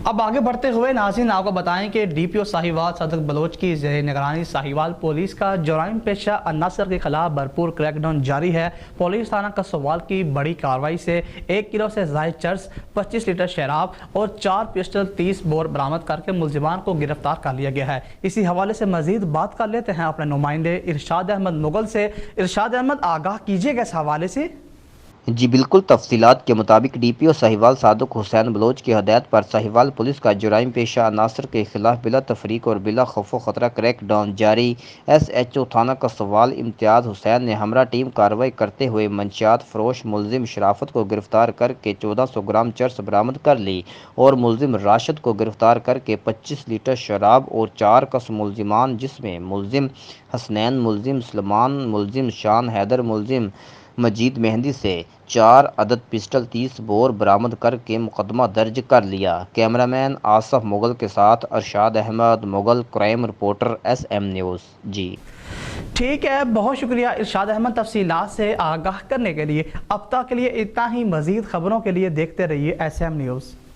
اب آگے بڑھتے ہوئے ناظرین آپ کو بتائیں کہ ڈی پی او ساہیوال صادق بلوچ کی زیر نگرانی ساہیوال پولیس کا جرائم پیشہ عناصر کے خلاف بھرپور کریک ڈاؤن جاری ہے۔ پولیس تھانہ کسوال کی بڑی کارروائی سے 1 کلو سے زائد چرس، 25 لیٹر شراب اور 4 پسٹل 30 بور برآمد کر کے ملزمان کو گرفتار کر لیا گیا ہے۔ اسی حوالے سے مزید بات کر لیتے ہیں اپنے نمائندے ارشاد احمد مغل سے۔ ارشاد احمد، آگاہ کیجیے گا اس حوالے سے۔ جی بالکل، تفصیلات کے مطابق ڈی پی او ساہیوال صادق حسین بلوچ کی ہدایت پر ساہیوال پولیس کا جرائم پیشہ عناصر کے خلاف بلا تفریق اور بلا خوف و خطرہ کریک ڈاؤن جاری۔ ایس ایچ او تھانہ کسوال امتیاز حسین نے ہمراہ ٹیم کارروائی کرتے ہوئے منشیات فروش ملزم شرافت کو گرفتار کر کے 1400 گرام چرس برآمد کر لی اور ملزم راشد کو گرفتار کر کے 25 لیٹر شراب اور 4 کس ملزمان جس میں ملزم حسنین، ملزم سلمان، ملزم شان حیدر، ملزم مجید مہندی سے 4 عدد پسٹل 30 بور برآمد کر کے مقدمہ درج کر لیا۔ کیمرامین آصف مغل کے ساتھ Irshad Ahmed Mughal, crime reporter S M news. جی ٹھیک ہے، بہت شکریہ ارشاد احمد تفصیلات سے آگاہ کرنے کے لیے۔ اب تک کے لیے اتنا ہی، مزید خبروں کے لیے دیکھتے رہیے ایس ایم نیوز۔